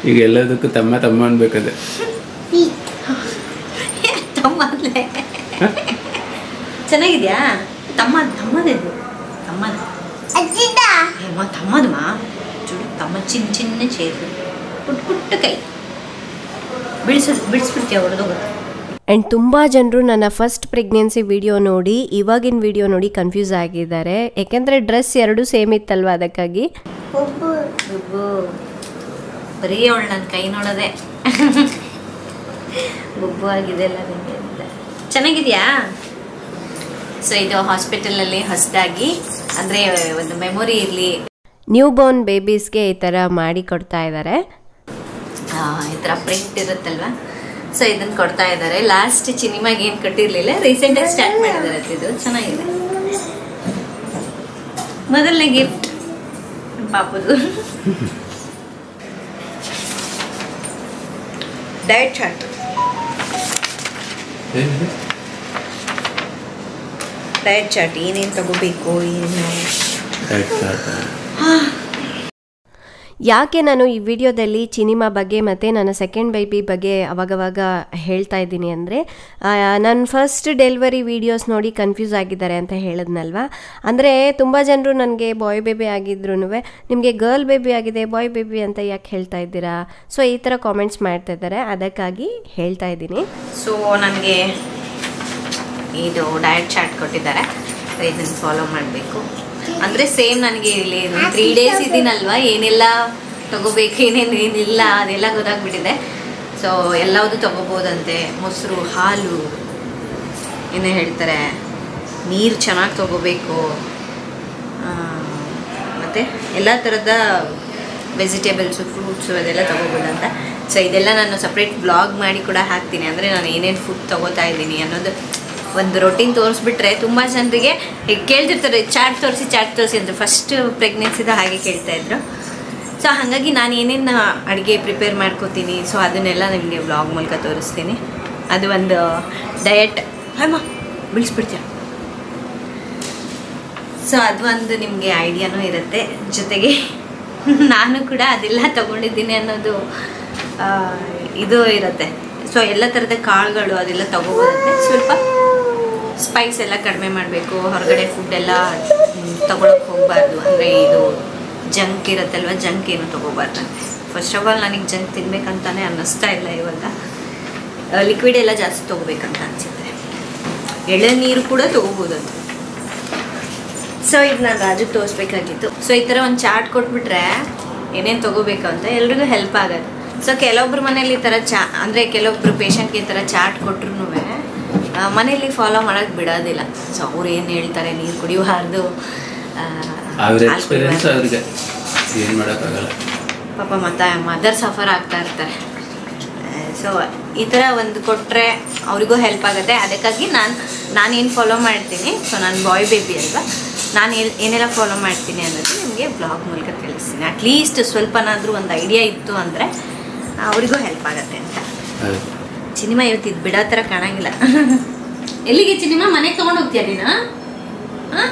ಈಗ ಎಲ್ಲದಕ್ಕೂ ತಮ್ಮ ತಮ್ಮ ಅನ್ಬೇಕದೆ. ತಮ್ಮ ಚೆನ್ನಾಗಿದ್ಯಾ? ತಮ್ಮದಿದು. ತಮ್ಮದು ಮಾ ಚೂಡು. ತಮ್ಮ ಚಿನ್ನ ಚೇರು, ಪುಟ್ಟ ಕೈ ಬಿಡಿಸ್ಬಿಡ್ತೀಯ ಹೊಡೆದೋಗುತ್ತೆ. ಆ್ಯಂಡ್ ತುಂಬ ಜನರು ನನ್ನ ಫಸ್ಟ್ ಪ್ರೆಗ್ನೆನ್ಸಿ ವಿಡಿಯೋ ನೋಡಿ ಇವಾಗಿನ ವಿಡಿಯೋ ನೋಡಿ ಕನ್ಫ್ಯೂಸ್ ಆಗಿದ್ದಾರೆ. ಯಾಕೆಂದರೆ ಡ್ರೆಸ್ ಎರಡೂ ಸೇಮ್ ಇತ್ತಲ್ವ, ಅದಕ್ಕಾಗಿ. ಬರೀ ಅವಳು ನನ್ನ ಕೈ ನೋಡೋದೆ ಬೊಬ್ಬು ಆಗಿದೆ ಎಲ್ಲ ನಿಮಗೆ ಅಂತ. ಚೆನ್ನಾಗಿದೆಯಾ? ಸೊ ಇದು ಹಾಸ್ಪಿಟಲಲ್ಲಿ ಹೊಸದಾಗಿ, ಅಂದರೆ ಒಂದು ಮೆಮೊರಿ ಇರಲಿ, ನ್ಯೂ ಬೋರ್ನ್ ಬೇಬೀಸ್ಗೆ ಈ ಥರ ಮಾಡಿ ಕೊಡ್ತಾ ಇದ್ದಾರೆ. ಈ ಥರ ಪ್ರಿಂಟ್ ಇರುತ್ತಲ್ವ, ಸೊ ಇದನ್ನು ಕೊಡ್ತಾ ಇದ್ದಾರೆ. ಲಾಸ್ಟ್ ಚಿನಿಮಾಗೆ ಏನು ಕೊಟ್ಟಿರಲಿಲ್ಲ, ರೀಸೆಂಟಾಗಿ ಸ್ಟಾರ್ಟ್ ಮಾಡಿದ್ದಾರೆ. ಇದು ಚೆನ್ನಾಗಿದೆ. ಮೊದಲನೇ ಗಿಫ್ಟ್ ಪಾಪದು. Diet chart. ಡಯಟ್ ಚಾರ್ಟ್ ಏನೇನು ತಗೋಬೇಕು, ಏನೇನು. ಯಾಕೆ ನಾನು ಈ ವಿಡಿಯೋದಲ್ಲಿ ಚಿನಿಮಾ ಬಗ್ಗೆ ಮತ್ತು ನನ್ನ ಸೆಕೆಂಡ್ ಬೇಬಿ ಬಗ್ಗೆ ಅವಾಗವಾಗ ಹೇಳ್ತಾ ಇದ್ದೀನಿ ಅಂದರೆ, ನನ್ನ ಫಸ್ಟ್ ಡೆಲಿವರಿ ವೀಡಿಯೋಸ್ ನೋಡಿ ಕನ್ಫ್ಯೂಸ್ ಆಗಿದ್ದಾರೆ ಅಂತ ಹೇಳಿದ್ನಲ್ವ. ಅಂದರೆ ತುಂಬ ಜನರು ನನಗೆ ಬಾಯ್ ಬೇಬಿ ಆಗಿದ್ರೂ ನಿಮಗೆ ಗರ್ಲ್ ಬೇಬಿ ಆಗಿದೆ, ಬಾಯ್ ಬೇಬಿ ಅಂತ ಯಾಕೆ ಹೇಳ್ತಾ ಇದ್ದೀರಾ? ಸೊ ಈ ಥರ ಕಾಮೆಂಟ್ಸ್ ಮಾಡ್ತಾ ಇದ್ದಾರೆ, ಅದಕ್ಕಾಗಿ ಹೇಳ್ತಾ ಇದ್ದೀನಿ. ಸೊ ನನಗೆ ಇದು ಡಯಟ್ ಚಾರ್ಟ್ ಕೊಟ್ಟಿದ್ದಾರೆ, ಇದನ್ನು ಫಾಲೋ ಮಾಡಬೇಕು. ಅಂದರೆ ಸೇಮ್ ನನಗೆ ಇಲ್ಲಿ 3 days ಇದ್ದೀನಲ್ವ, ಏನೆಲ್ಲ ತಗೋಬೇಕು, ಏನೇನಿಲ್ಲ ಅದೆಲ್ಲ ಗೊತ್ತಾಗ್ಬಿಟ್ಟಿದೆ. ಸೊ ಎಲ್ಲವುದು ತಗೋಬೋದಂತೆ. ಮೊಸರು, ಹಾಲು, ಏನೇ ಹೇಳ್ತಾರೆ, ನೀರು ಚೆನ್ನಾಗಿ ತಗೋಬೇಕು, ಮತ್ತು ಎಲ್ಲ ಥರದ ವೆಜಿಟೇಬಲ್ಸು, ಫ್ರೂಟ್ಸು ಅದೆಲ್ಲ ತಗೋಬೋದಂತ. ಸೊ ಇದೆಲ್ಲ ನಾನು ಸಪ್ರೇಟ್ ಬ್ಲಾಗ್ ಮಾಡಿ ಕೂಡ ಹಾಕ್ತೀನಿ. ಅಂದರೆ ನಾನು ಏನೇನು ಫುಡ್ ತಗೋತಾ ಇದ್ದೀನಿ ಅನ್ನೋದು ಒಂದು ರೊಟೀನ್ ತೋರಿಸ್ಬಿಟ್ರೆ ತುಂಬ ಜನರಿಗೆ ಕೇಳ್ತಿರ್ತಾರೆ, ಚಾಟ್ ತೋರಿಸಿ ಅಂತ. ಫಸ್ಟ್ ಪ್ರೆಗ್ನೆನ್ಸಿದ ಹಾಗೆ ಕೇಳ್ತಾಯಿದ್ರು. ಸೊ ಹಾಗಾಗಿ ನಾನು ಏನೇನು ಅಡುಗೆ ಪ್ರಿಪೇರ್ ಮಾಡ್ಕೋತೀನಿ, ಸೊ ಅದನ್ನೆಲ್ಲ ನಿಮಗೆ ವ್ಲಾಗ್ ಮೂಲಕ ತೋರಿಸ್ತೀನಿ. ಅದು ಒಂದು ಡಯಟ್. ಅಮ್ಮ ಬಿಳಿಸ್ಬಿಡ್ತೀಯ. ಸೊ ಅದು ಒಂದು ನಿಮಗೆ ಐಡಿಯಾನೂ ಇರುತ್ತೆ. ಜೊತೆಗೆ ನಾನು ಕೂಡ ಅದೆಲ್ಲ ತೊಗೊಂಡಿದ್ದೀನಿ ಅನ್ನೋದು ಇದು ಇರುತ್ತೆ. ಸೊ ಎಲ್ಲ ಥರದ ಕಾಳುಗಳು ಅದೆಲ್ಲ ತೊಗೋಬೋದಂತೆ. ಸ್ವಲ್ಪ ಸ್ಪೈಸ್ ಎಲ್ಲ ಕಡಿಮೆ ಮಾಡಬೇಕು, ಹೊರಗಡೆ ಫುಡ್ ಎಲ್ಲ ತೊಗೊಳಕ್ಕೆ ಹೋಗಬಾರ್ದು. ಅಂದರೆ ಇದು ಜಂಕ್ ಇರುತ್ತಲ್ವ, ಜಂಕ್ ಏನು ತೊಗೋಬಾರ್ದಂತೆ. ಫಸ್ಟ್ ಆಫ್ ಆಲ್ ನನಗೆ ಜಂಕ್ ತಿನ್ಬೇಕಂತಾನೆ ಅನ್ನಿಸ್ತಾ ಇಲ್ಲ ಇವಾಗ. ಲಿಕ್ವಿಡ್ ಎಲ್ಲ ಜಾಸ್ತಿ ತೊಗೋಬೇಕಂತ ಅನಿಸುತ್ತೆ. ಎಳೆನೀರು ಕೂಡ ತೊಗೋಬೋದಂತೆ. ಸೊ ಇದು ನಾನು ರಾಜುಗೆ ತೋರಿಸ್ಬೇಕಾಗಿತ್ತು. ಸೊ ಈ ಥರ ಒಂದು ಚಾರ್ಟ್ ಕೊಟ್ಬಿಟ್ರೆ ಏನೇನು ತೊಗೋಬೇಕು ಅಂತ ಎಲ್ರಿಗೂ ಹೆಲ್ಪ್ ಆಗೋದು. ಸೊ ಕೆಲವೊಬ್ರು ಮನೇಲಿ ಈ ಥರ ಅಂದರೆ ಕೆಲವೊಬ್ರು ಪೇಷಂಟ್ಗೆ ಈ ಥರ ಚಾರ್ಟ್ ಕೊಟ್ರು ಮನೇಲಿ ಫಾಲೋ ಮಾಡೋಕ್ಕೆ ಬಿಡೋದಿಲ್ಲ. ಸೊ ಅವ್ರು ಏನು ಹೇಳ್ತಾರೆ, ನೀರು ಕುಡಿಯಬಾರ್ದು, ಏನು ಮಾಡೋಕ್ಕಾಗಲ್ಲ ಪಾಪ. ಮತ್ತು ಮದರ್ ಸಫರ್ ಆಗ್ತಾ ಇರ್ತಾರೆ. ಸೊ ಈ ಥರ ಒಂದು ಕೊಟ್ಟರೆ ಅವರಿಗೂ ಹೆಲ್ಪ್ ಆಗುತ್ತೆ. ಅದಕ್ಕಾಗಿ ನಾನೇನು ಫಾಲೋ ಮಾಡ್ತೀನಿ, ಸೊ ನಾನು ಬಾಯ್ ಬೇಬಿ ಅಲ್ವಾ, ನಾನು ಏನೆಲ್ಲ ಫಾಲೋ ಮಾಡ್ತೀನಿ ಅನ್ನೋದು ನಿಮಗೆ ಬ್ಲಾಗ್ ಮೂಲಕ ತಿಳಿಸ್ತೀನಿ. ಅಟ್ಲೀಸ್ಟ್ ಸ್ವಲ್ಪನಾದರೂ ಒಂದು ಐಡಿಯಾ ಇತ್ತು ಅಂದರೆ ಅವರಿಗೂ ಹೆಲ್ಪ್ ಆಗುತ್ತೆ ಅಂತ. ಚಿನಿಮಾ ಇವತ್ತಿದ್ದು ಬಿಡೋ ಥರ ಕಾಣಂಗಿಲ್ಲ. ಎಲ್ಲಿಗೆ ಚಿನಿಮಾ? ಮನೆಗೆ ತೊಗೊಂಡು ಹೋಗ್ತೀಯಾ ನೀನು? ಹಾಂ,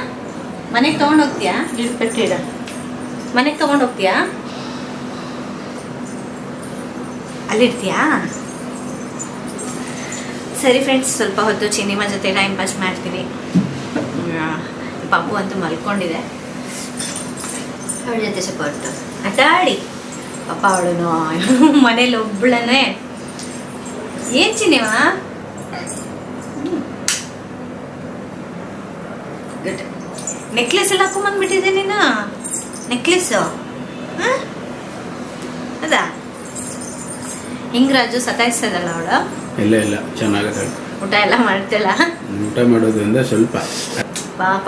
ಮನೆಗೆ ತೊಗೊಂಡು ಹೋಗ್ತೀಯಾ? ಬಿಟ್ಟಿಡ, ಮನೆಗೆ ತೊಗೊಂಡು ಹೋಗ್ತೀಯಾ? ಅಲ್ಲಿರ್ತೀಯಾ? ಸರಿ ಫ್ರೆಂಡ್ಸ್, ಸ್ವಲ್ಪ ಹೊತ್ತು ಚಿನಿಮಾ ಜೊತೆ ಟೈಮ್ ಪಾಸ್ ಮಾಡ್ತೀನಿ. ಪಾಪು ಅಂತೂ ಮಲ್ಕೊಂಡಿದೆ. ಅವಳ ಜೊತೆ ಸ್ವಲ್ಪ ಹೊತ್ತು ಆಟಾಡಿ. ಪಾಪ ಅವಳು ಮನೇಲಿ ಒಬ್ಬಳನೇ. ಏನು ಚಿನಿಮಾ? ಗುಡ್. ನೆಕ್ಲೆಸ್ ಎಲ್ಲ ಹಾಕೊಂಬಂದ್ಬಿಟ್ಟಿದೆ ನೀನು. ನೆಕ್ಲೆಸ್ಸು ಹಾಂ ಅದಾ? ಹಿಂಗೆ ರಾಜು ಸತಾಯಿಸ್ತದಲ್ಲ ಅವಳು? ಇಲ್ಲ ಚೆನ್ನಾಗತ್ತಾಳೆ. ಊಟ ಎಲ್ಲ ಮಾಡ್ತಾಳ? ಊಟ ಮಾಡೋದ್ರಿಂದ ಸ್ವಲ್ಪ ಪಾಪ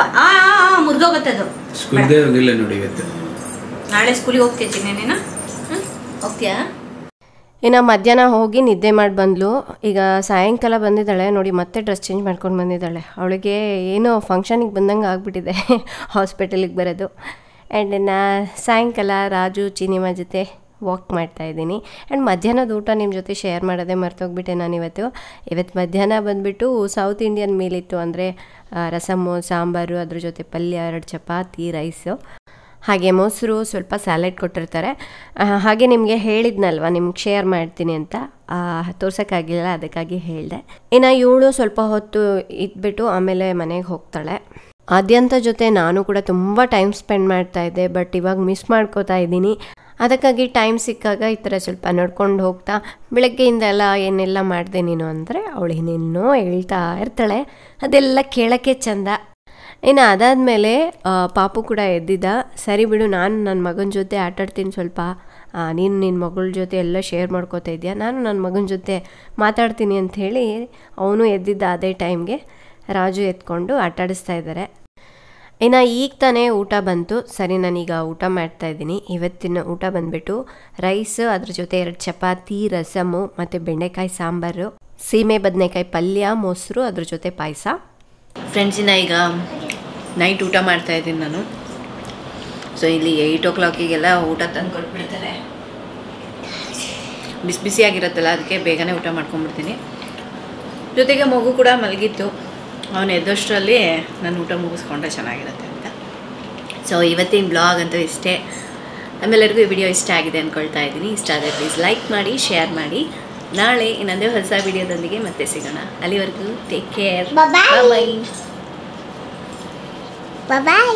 ಮುರಿದೋಗತ್ತದು. ಸ್ಕೂಲ್ಗೆ ಹೋಗಿಲ್ಲ ನೋಡಿ ಇವತ್ತು. ನಾಳೆ ಸ್ಕೂಲಿಗೆ ಹೋಗ್ತೀಯ ಚಿನ್ನಿ ನೀನು? ಹೋಗ್ತೀಯಾ? ಇನ್ನು ಮಧ್ಯಾಹ್ನ ಹೋಗಿ ನಿದ್ದೆ ಮಾಡಿ ಬಂದ್ಲು. ಈಗ ಸಾಯಂಕಾಲ ಬಂದಿದ್ದಾಳೆ ನೋಡಿ, ಮತ್ತೆ ಡ್ರೆಸ್ ಚೇಂಜ್ ಮಾಡ್ಕೊಂಡು ಬಂದಿದ್ದಾಳೆ. ಅವಳಿಗೆ ಏನೋ ಫಂಕ್ಷನಿಗೆ ಬಂದಂಗೆ ಆಗಿಬಿಟ್ಟಿದೆ ಹಾಸ್ಪಿಟಲಿಗೆ ಬರೋದು. ಆ್ಯಂಡ್ ಇನ್ನು ಸಾಯಂಕಾಲ ರಾಜು ಚಿನಿಮಾ ಜೊತೆ ವಾಕ್ ಮಾಡ್ತಾಯಿದ್ದೀನಿ. ಆ್ಯಂಡ್ ಮಧ್ಯಾಹ್ನದ ಊಟ ನಿಮ್ಮ ಜೊತೆ ಶೇರ್ ಮಾಡೋದೇ ಮರ್ತೋಗ್ಬಿಟ್ಟೆ ನಾನು ಇವತ್ತು ಮಧ್ಯಾಹ್ನ ಬಂದುಬಿಟ್ಟು ಸೌತ್ ಇಂಡಿಯನ್ ಮೀಲಿತ್ತು. ಅಂದರೆ ರಸಮ್ಮು, ಸಾಂಬಾರು, ಅದ್ರ ಜೊತೆ ಪಲ್ಯ, 2 ಚಪಾತಿ, ರೈಸು, ಹಾಗೆ ಮೊಸರು, ಸ್ವಲ್ಪ ಸ್ಯಾಲೆಡ್ ಕೊಟ್ಟಿರ್ತಾರೆ. ಹಾಗೆ ನಿಮಗೆ ಹೇಳಿದ್ನಲ್ವ, ನಿಮ್ಗೆ ಶೇರ್ ಮಾಡ್ತೀನಿ ಅಂತ, ತೋರ್ಸೋಕ್ಕಾಗಿಲ್ಲ, ಅದಕ್ಕಾಗಿ ಹೇಳಿದೆ. ಇನ್ನು ಇವಳು ಸ್ವಲ್ಪ ಹೊತ್ತು ಇದ್ಬಿಟ್ಟು ಆಮೇಲೆ ಮನೆಗೆ ಹೋಗ್ತಾಳೆ. ಆದ್ಯಂತ ಜೊತೆ ನಾನು ಕೂಡ ತುಂಬ ಟೈಮ್ ಸ್ಪೆಂಡ್ ಮಾಡ್ತಾಯಿದ್ದೆ, ಬಟ್ ಇವಾಗ ಮಿಸ್ ಮಾಡ್ಕೋತಾ ಇದ್ದೀನಿ. ಅದಕ್ಕಾಗಿ ಟೈಮ್ ಸಿಕ್ಕಾಗ ಈ ಥರ ಸ್ವಲ್ಪ ನಡ್ಕೊಂಡು ಹೋಗ್ತಾ ಬೆಳಗ್ಗೆಯಿಂದ ಎಲ್ಲ ಏನೆಲ್ಲ ಮಾಡಿದೆ ನೀನು ಅಂದರೆ ಅವಳು ಇನ್ನೇನೋ ಹೇಳ್ತಾ ಇರ್ತಾಳೆ, ಅದೆಲ್ಲ ಕೇಳೋಕ್ಕೆ ಚಂದ. ಇನ್ನು ಅದಾದಮೇಲೆ ಪಾಪು ಕೂಡ ಎದ್ದಿದ್ದ. ಸರಿ ಬಿಡು, ನಾನು ನನ್ನ ಮಗನ ಜೊತೆ ಆಟಾಡ್ತೀನಿ ಸ್ವಲ್ಪ, ನೀನು ನಿನ್ನ ಮಗಳ ಜೊತೆ ಎಲ್ಲ ಶೇರ್ ಮಾಡ್ಕೋತಾ ಇದೆಯಾ, ನಾನು ನನ್ನ ಮಗನ ಜೊತೆ ಮಾತಾಡ್ತೀನಿ ಅಂಥೇಳಿ ಅವನು ಎದ್ದಿದ್ದ. ಅದೇ ಟೈಮ್ಗೆ ರಾಜು ಎತ್ಕೊಂಡು ಆಟಾಡಿಸ್ತಾ ಇದ್ದಾರೆ. ಇನ್ನು ಈಗ ತಾನೇ ಊಟ ಬಂತು. ಸರಿ, ನಾನೀಗ ಊಟ ಮಾಡ್ತಾಯಿದ್ದೀನಿ. ಇವತ್ತಿನ ಊಟ ಬಂದುಬಿಟ್ಟು ರೈಸ್, ಅದ್ರ ಜೊತೆ 2 ಚಪಾತಿ, ರಸಮು ಮತ್ತು ಬೆಂಡೆಕಾಯಿ ಸಾಂಬಾರು, ಸೀಮೆ ಬದನೆಕಾಯಿ ಪಲ್ಯ, ಮೊಸರು, ಅದ್ರ ಜೊತೆ ಪಾಯಸ. ಫ್ರೆಂಡ್ಸಿನ ಈಗ ನೈಟ್ ಊಟ ಮಾಡ್ತಾಯಿದ್ದೀನಿ ನಾನು. ಸೊ ಇಲ್ಲಿ 8 o'clock ಊಟ ತಂದು ಕೊಟ್ಬಿಡ್ತಾರೆ. ಬಿಸಿಯಾಗಿರುತ್ತಲ್ಲ, ಅದಕ್ಕೆ ಬೇಗನೆ ಊಟ ಮಾಡ್ಕೊಂಡ್ಬಿಡ್ತೀನಿ. ಜೊತೆಗೆ ಮಗು ಕೂಡ ಮಲಗಿತ್ತು. ಅವನು ಎದ್ದಷ್ಟರಲ್ಲಿ ನಾನು ಊಟ ಮುಗಿಸ್ಕೊಂಡ್ರೆ ಚೆನ್ನಾಗಿರುತ್ತೆ ಅಂತ. ಸೊ ಇವತ್ತಿನ ಬ್ಲಾಗ್ ಅಂತೂ ಇಷ್ಟೇ. ನಮ್ಮೆಲ್ಲರಿಗೂ ಈ ವಿಡಿಯೋ ಇಷ್ಟ ಆಗಿದೆ ಅಂದ್ಕೊಳ್ತಾ ಇದ್ದೀನಿ. ಇಷ್ಟ ಆದರೆ ಪ್ಲೀಸ್ ಲೈಕ್ ಮಾಡಿ, ಶೇರ್ ಮಾಡಿ. ನಾಳೆ ಇನ್ನೊಂದೇ ಹೊಸ ವಿಡಿಯೋದೊಂದಿಗೆ ಮತ್ತೆ ಸಿಗೋಣ. ಅಲ್ಲಿವರೆಗೂ ಟೇಕ್ ಕೇರ್. ಬಾಯ್ ಬಾಯ್.